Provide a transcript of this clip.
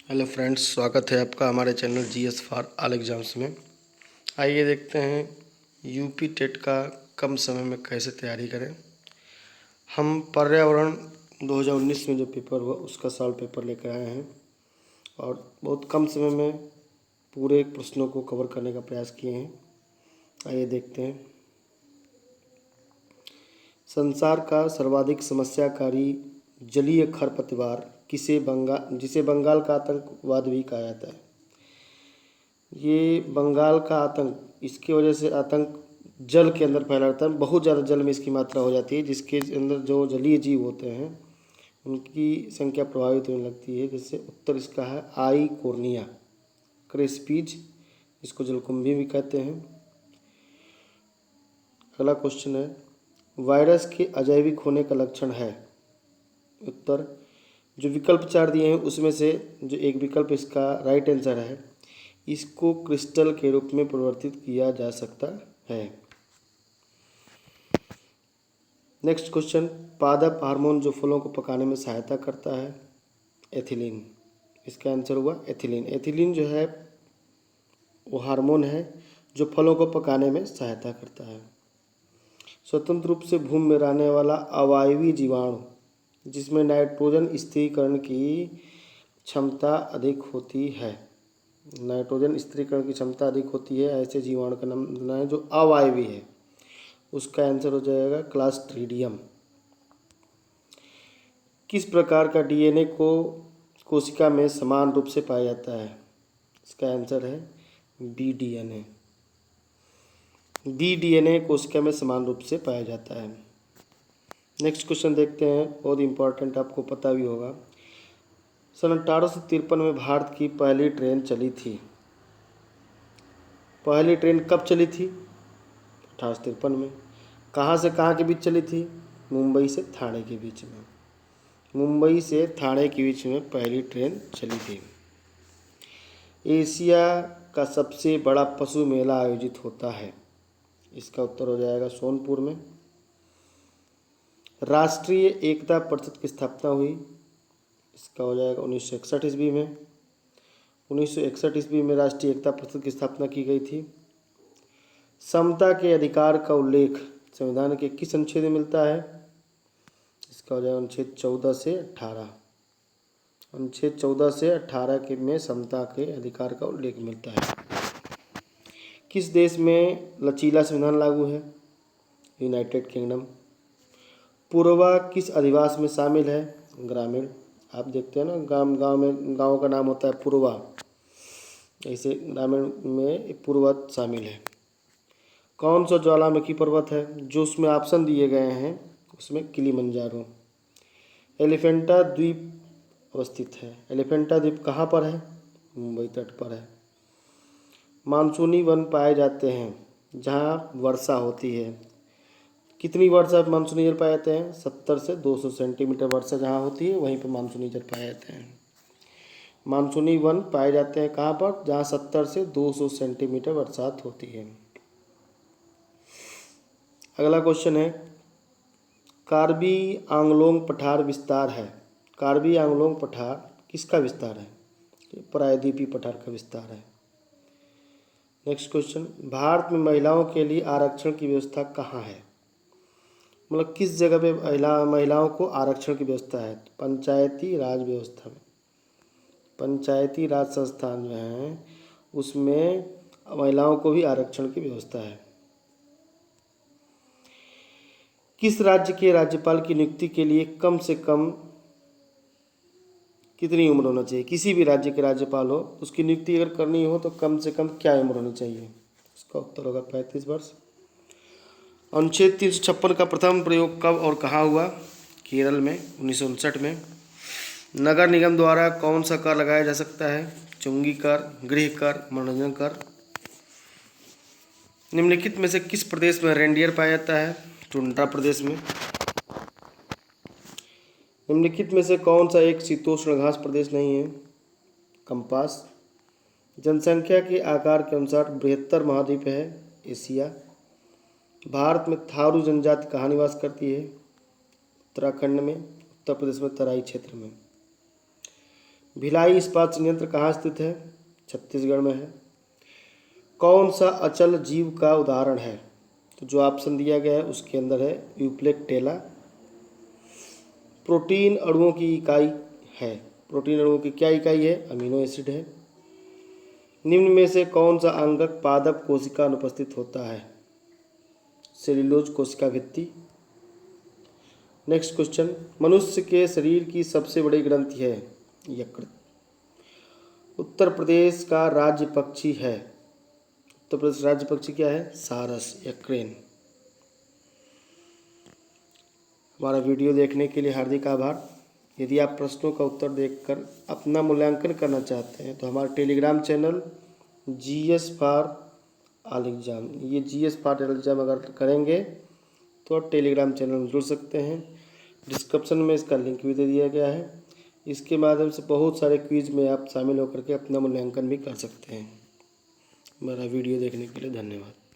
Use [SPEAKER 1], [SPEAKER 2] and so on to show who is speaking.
[SPEAKER 1] Hello friends, स्वागत है आपका हमारे channel GS for all exams में। आइए देखते हैं यूपी टेट का कम समय में कैसे तैयारी करें। हम पर्यावरण 2019 में जो पेपर हुआ उसका सॉल्व पेपर लेकर आए हैं और बहुत कम समय में पूरे प्रश्नों को कवर करने का प्रयास किए हैं। आइए देखते हैं। संसार का सर्वाधिक समस्याकारी जलीय खरपतवार जिसे बंगाल का आतंकवाद भी कहा जाता है। ये बंगाल का आतंक, इसकी वजह से आतंक जल के अंदर फैला रहता है। बहुत ज़्यादा जल में इसकी मात्रा हो जाती है, जिसके अंदर जो जलीय जीव होते हैं उनकी संख्या प्रभावित होने लगती है। जैसे उत्तर इसका है आई कोर्निया क्रेस्पीज, इसको जलकुंभी भी कहते हैं। अगला क्वेश्चन है, वायरस के अजैविक होने का लक्षण है। उत्तर, जो विकल्प 4 दिए हैं उसमें से जो एक विकल्प इसका राइट आंसर है, इसको क्रिस्टल के रूप में परिवर्तित किया जा सकता है। नेक्स्ट क्वेश्चन, पादप हार्मोन जो फलों को पकाने में सहायता करता है, एथिलीन। इसका आंसर हुआ एथिलीन। एथिलीन जो है वो हार्मोन है जो फलों को पकाने में सहायता करता है। स्वतंत्र रूप से भूमि में रहने वाला अवायवीय जीवाणु जिसमें नाइट्रोजन स्थिरीकरण की क्षमता अधिक होती है। नाइट्रोजन स्थिरीकरण की क्षमता अधिक होती है, ऐसे जीवाणु का नाम लेना है जो अवायवीय है। उसका आंसर हो जाएगा क्लास्ट्रीडियम। किस प्रकार का डीएनए को कोशिका में समान रूप से पाया जाता है? इसका आंसर है बी डीएनए। बी डीएनए कोशिका में समान रूप से पाया जाता है। नेक्स्ट क्वेश्चन देखते हैं, बहुत इंपॉर्टेंट, आपको पता भी होगा। सन 1853 में भारत की पहली ट्रेन चली थी। पहली ट्रेन कब चली थी? 1853 में। कहाँ से कहाँ के बीच चली थी? मुंबई से ठाणे के बीच में। मुंबई से ठाणे के बीच में पहली ट्रेन चली थी। एशिया का सबसे बड़ा पशु मेला आयोजित होता है। इसका उत्तर हो जाएगा सोनपुर में। राष्ट्रीय एकता परिषद की स्थापना हुई। इसका हो जाएगा 1961 ईस्वी में। 1961 ईस्वी में राष्ट्रीय एकता परिषद की स्थापना की गई थी। समता के अधिकार का उल्लेख संविधान के किस अनुच्छेद में मिलता है? इसका हो जाएगा अनुच्छेद 14 से 18। अनुच्छेद 14 से 18 के में समता के अधिकार का उल्लेख मिलता है। किस देश में लचीला संविधान लागू है? United kingdom. पूर्वा किस अधिवास में शामिल है? ग्रामीण। आप देखते हैं ना, गांव का नाम होता है पूर्वा, ऐसे ग्रामीण में पूर्वा शामिल है। कौन सा ज्वालामुखी पर्वत है जो उसमें ऑप्शन दिए गए हैं उसमें किलिमंजारो। एलिफेंटा द्वीप अवस्थित है। एलिफेंटा द्वीप कहाँ पर है? मुंबई तट पर है। मानसूनी वन पाए जाते हैं जहाँ वर्षा होती है। कितनी वर्षा मानसूनी जल पाए जाते हैं? 70 से 200 सेंटीमीटर वर्षा जहाँ होती है वहीं पर मानसूनी जल पाए जाते हैं। मानसूनी वन पाए जाते हैं कहाँ पर? जहाँ 70 से 200 सेंटीमीटर बरसात होती है। अगला क्वेश्चन है, कार्बी आंगलोंग पठार विस्तार है। कार्बी आंगलोंग पठार किसका विस्तार है? प्रायद्वीपीय पठार का विस्तार है। नेक्स्ट क्वेश्चन, भारत में महिलाओं के लिए आरक्षण की व्यवस्था कहाँ है? मतलब किस जगह पे महिलाओं को आरक्षण की व्यवस्था है? पंचायती राज व्यवस्था में। पंचायती राज संस्थान जो हैं उसमें महिलाओं को भी आरक्षण की व्यवस्था है। किस राज्य के राज्यपाल की नियुक्ति के लिए कम से कम कितनी उम्र होना चाहिए? किसी भी राज्य के राज्यपाल हो उसकी नियुक्ति अगर करनी हो तो कम से कम क्या उम्र होनी चाहिए? इसका उत्तर होगा 35 वर्ष। अनुच्छेद 356 का प्रथम प्रयोग कब और कहाँ हुआ? केरल में 1959 में। नगर निगम द्वारा कौन सा कर लगाया जा सकता है? चुंगी कर, गृह कर, मनोरंजन कर। निम्नलिखित में से किस प्रदेश में रेंडियर पाया जाता है? टुंड्रा प्रदेश में। निम्नलिखित में से कौन सा एक शीतोष्ण घास प्रदेश नहीं है? कंपास। जनसंख्या के आकार के अनुसार बृहत्तर महाद्वीप है एशिया। भारत में थारू जनजाति कहाँ निवास करती है? उत्तराखंड में, उत्तर प्रदेश में तराई क्षेत्र में। भिलाई इस्पात संयंत्र कहाँ स्थित है? छत्तीसगढ़ में है। कौन सा अचल जीव का उदाहरण है? तो जो ऑप्शन दिया गया है उसके अंदर है यूप्लेक्टेला। प्रोटीन अणुओं की इकाई है। प्रोटीन अणुओं की क्या इकाई है? अमीनो एसिड है। निम्न में से कौन सा अंगक पादप कोशिका अनुपस्थित होता है? सेल्यूलोज कोशिका भित्ति। नेक्स्ट क्वेश्चन, मनुष्य के शरीर की सबसे बड़ी ग्रंथि है? यकृत। उत्तर प्रदेश का राज्य पक्षी है? उत्तर प्रदेश राज्य पक्षी क्या है? सारस या क्रेन। हमारा वीडियो देखने के लिए हार्दिक आभार। यदि आप प्रश्नों का उत्तर देखकर अपना मूल्यांकन करना चाहते हैं तो हमारा Telegram channel GS for all exam, ये GS फॉर ऑल एग्ज़ाम अगर करेंगे तो आप टेलीग्राम चैनल में जुड़ सकते हैं। डिस्क्रिप्शन में इसका लिंक भी दे दिया गया है। इसके माध्यम से बहुत सारे क्विज में आप शामिल होकर के अपना मूल्यांकन भी कर सकते हैं। हमारा वीडियो देखने के लिए धन्यवाद।